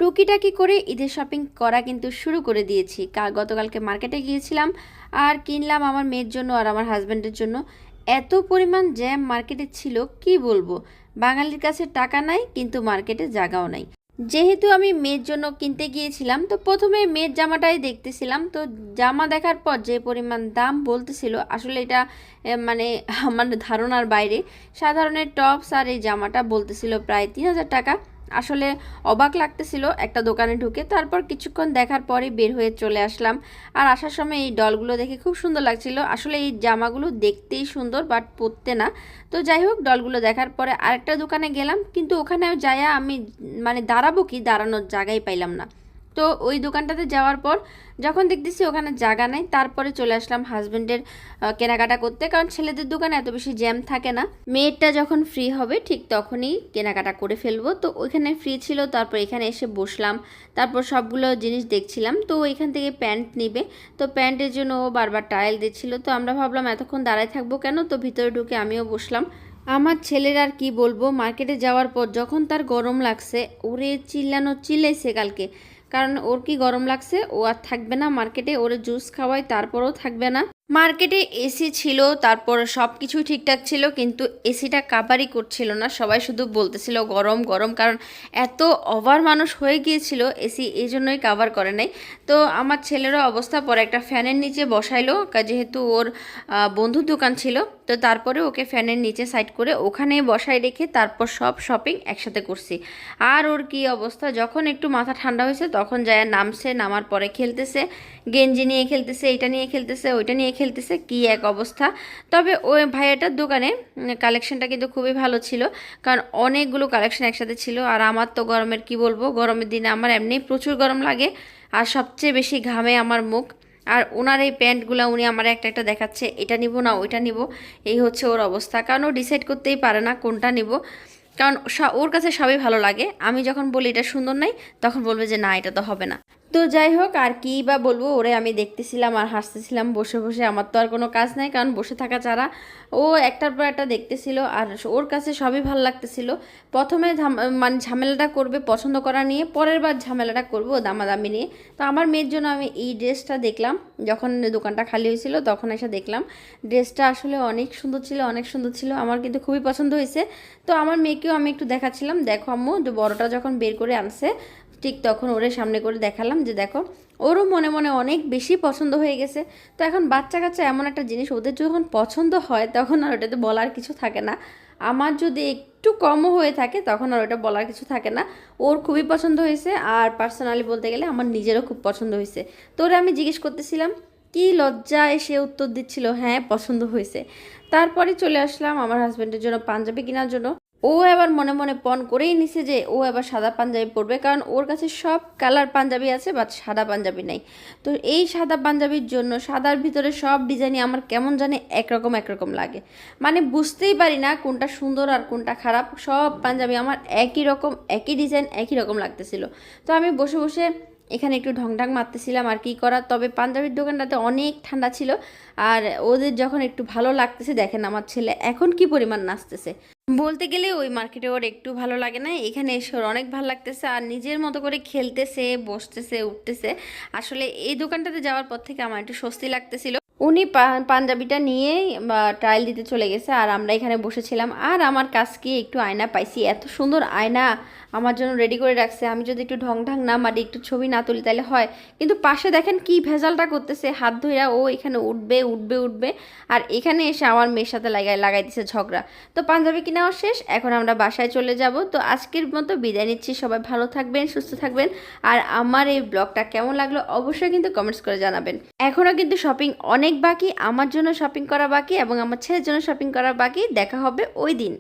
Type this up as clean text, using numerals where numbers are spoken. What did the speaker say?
টুকিটাকি করে ঈদের শপিং করা কিন্তু শুরু করে দিয়েছি। গতকালকে মার্কেটে গিয়েছিলাম আর কিনলাম আমার মেয়ের জন্য আর আমার হাজব্যান্ডের জন্য। এত পরিমাণ জ্যাম মার্কেটে ছিল কি বলবো। বাঙালির কাছে টাকা নাই কিন্তু মার্কেটে জায়গাও নাই। যেহেতু আমি মেয়ের জন্য কিনতে গিয়েছিলাম তো প্রথমে মেয়ের জামাটাই দেখতেছিলাম, তো জামা দেখার পর যে পরিমাণ দাম বলতেছিল আসলে এটা মানে আমার ধারণার বাইরে। সাধারণের টপস আর এই জামাটা বলতেছিল প্রায় 3,000 টাকা। আসলে অবাক লাগতেছিল একটা দোকানে ঢুকে, তারপর কিছুক্ষণ দেখার পরে বের হয়ে চলে আসলাম। আর আসার সময় এই ডলগুলো দেখে খুব সুন্দর লাগছিল। আসলে এই জামাগুলো দেখতেই সুন্দর বাট পরতে না। তো যাই হোক, ডলগুলো দেখার পরে আরেকটা দোকানে গেলাম, কিন্তু ওখানে যাইয়া আমি মানে দাঁড়াবো কি দাঁড়ানোর জায়গাই পাইলাম না। তো ওই দোকানটাতে যাওয়ার পর যখন দেখতেছি ওখানে জায়গা নাই, তারপরে চলে আসলাম হাজব্যান্ডের কেনাকাটা করতে, কারণ ছেলেদের দোকানে এত বেশি জ্যাম থাকে না। মেয়েরটা যখন ফ্রি হবে ঠিক তখনই কেনাকাটা করে ফেলবো। তো ওইখানে ফ্রি ছিল, তারপর এখানে এসে বসলাম, তারপর সবগুলো জিনিস দেখছিলাম। তো এখান থেকে প্যান্ট নিবে, তো প্যান্টের জন্য ও বারবার ট্রায়াল দিচ্ছিল। তো আমরা ভাবলাম এতক্ষণ দাঁড়ায় থাকবো কেন, তো ভিতরে ঢুকে আমিও বসলাম। আমার ছেলের আর কি বলবো, মার্কেটে যাওয়ার পর যখন তার গরম লাগছে ওরে চিল্লাইছে কালকে। কারণ ওর কি গরম লাগছে, ও আর থাকবে না মার্কেটে, ওরে জুস খাওয়াই তারপরও থাকবে না। মার্কেটে এসি ছিল, তারপর সব কিছুই ঠিকঠাক ছিল, কিন্তু এসিটা কাভারই করছিল না। সবাই শুধু বলতেছিল গরম গরম, কারণ এত ওভার মানুষ হয়ে গিয়েছিল এসি এই জন্যই কাভার করে নাই। তো আমার ছেলেরও অবস্থা পরে একটা ফ্যানের নিচে বসাইলো, যেহেতু ওর বন্ধুর দোকান ছিল। তো তারপরে ওকে ফ্যানের নিচে সাইড করে ওখানে বসাই রেখে তারপর সব শপিং একসাথে করছি। আর ওর কি অবস্থা, যখন একটু মাথা ঠান্ডা হয়েছে তখন যায় নামছে, নামার পরে খেলতেছে, গেঞ্জি নিয়ে খেলতেছে, এটা নিয়ে খেলতেছে, ওইটা নিয়ে খেলতেছে, কি এক অবস্থা। তবে ওই ভাইয়াটার দোকানে কালেকশনটা কিন্তু খুবই ভালো ছিল, কারণ অনেকগুলো কালেকশন একসাথে ছিল। আর আমার তো গরমের কি বলবো, গরমের দিনে আমার এমনি প্রচুর গরম লাগে, আর সবচেয়ে বেশি ঘামে আমার মুখ। আর ওনার এই প্যান্টগুলো উনি আমার একটা একটা দেখাচ্ছে, এটা নিব না ওইটা নিব, এই হচ্ছে ওর অবস্থা। কারণ ও ডিসাইড করতেই পারে না কোনটা নিব, কারণ ওর কাছে সবই ভালো লাগে। আমি যখন বলি এটা সুন্দর নাই, তখন বলবে যে না এটা তো হবে না। তো যাই হোক, আর কি বা বলবো, ওরে আমি দেখতেছিলাম আর হাসতেছিলাম বসে বসে। আমার তো আর কোনো কাজ নাই, কারণ বসে থাকা ছাড়া। ও একটার পর একটা দেখতেছিল আর ওর কাছে সবই ভালো লাগতেছিল। প্রথমে মানে ঝামেলাটা করবে পছন্দ করা নিয়ে, পরের বার ঝামেলাটা করবো দামাদামি নিয়ে। তো আমার মেয়ের জন্য আমি এই ড্রেসটা দেখলাম, যখন দোকানটা খালি হয়েছিল তখন এসে দেখলাম। ড্রেসটা আসলে অনেক সুন্দর ছিল, অনেক সুন্দর ছিল, আমার কিন্তু খুবই পছন্দ হয়েছে। তো আমার মেয়েকেও আমি একটু দেখাচ্ছিলাম, দেখো আম্মু, যে বড়টা যখন বের করে আনছে ঠিক তখন ওরে সামনে করে দেখালাম যে দেখো। ওরও মনে মনে অনেক বেশি পছন্দ হয়ে গেছে। তো এখন বাচ্চা কাচ্চা এমন একটা জিনিস, ওদের যখন পছন্দ হয় তখন আর ওটাতে বলার কিছু থাকে না। আমার যদি একটু কমও হয়ে থাকে তখন আর ওটা বলার কিছু থাকে না। ওর খুবই পছন্দ হয়েছে, আর পার্সোনালি বলতে গেলে আমার নিজেরও খুব পছন্দ হয়েছে। তো ওরা আমি জিজ্ঞেস করতেছিলাম, কি লজ্জায় সে উত্তর দিচ্ছিল হ্যাঁ পছন্দ হয়েছে। তারপরে চলে আসলাম আমার হাজব্যান্ডের জন্য পাঞ্জাবি কেনার জন্য। ও এবার মনে মনে পণ করেই নিছে যে ও এবার সাদা পাঞ্জাবি পরবে, কারণ ওর কাছে সব কালার পাঞ্জাবি আছে বাট সাদা পাঞ্জাবি নেই। তো এই সাদা পাঞ্জাবির জন্য সাদার ভিতরে সব ডিজাইনই আমার কেমন জানে একরকম একরকম লাগে, মানে বুঝতেই পারি না কোনটা সুন্দর আর কোনটা খারাপ। সব পাঞ্জাবি আমার একই রকম, একই ডিজাইন, একই রকম লাগতেছিল। তো আমি বসে বসে এখানে একটু ঢংঢাং মারতেছিলাম, আর কি করার। তবে পাঞ্জাবির দোকানটাতে অনেক ঠান্ডা ছিল, আর ওদের যখন একটু ভালো লাগতেছে দেখেন আমার ছেলে এখন কি পরিমাণ নাচতেছে। বলতে গেলে ওই মার্কেটে ওর একটু ভালো লাগে না, এখানে এসে ওর অনেক ভালো লাগতেছে আর নিজের মতো করে খেলতেছে, বসতেছে, উঠতেছে। আসলে এই দোকানটাতে যাওয়ার পর থেকে আমার একটু স্বস্তি লাগতেছিল। উনি পাঞ্জাবিটা নিয়েই ট্রায়াল দিতে চলে গেছে, আর আমরা এখানে বসেছিলাম। আর আমার কাছ কি একটু আয়না পাইছি, এত সুন্দর আয়না আমার জন্য রেডি করে রাখছে। আমি যদি একটু ঢং ঢং না মারি, একটু ছবি না তুলি তাহলে হয়, কিন্তু পাশে দেখেন কি ভেজালটা করতেছে, হাত ধইরা ও এখানে উঠবে উঠবে উঠবে, আর এখানে এসে আমার মেয়ের সাথে লাগাই দিছে ঝগড়া। তো পাঞ্জাবি কিনাও শেষ, এখন আমরা বাসায় চলে যাব। তো আজকের মতো বিদায় নিচ্ছি, সবাই ভালো থাকবেন, সুস্থ থাকবেন। আর আমার এই ব্লগটা কেমন লাগলো অবশ্যই কিন্তু কমেন্টস করে জানাবেন। এখনও কিন্তু শপিং অনেক বাকি, আমার জন্য শপিং করা বাকি এবং আমার ছেলের জন্য শপিং করা বাকি। দেখা হবে ওই দিন।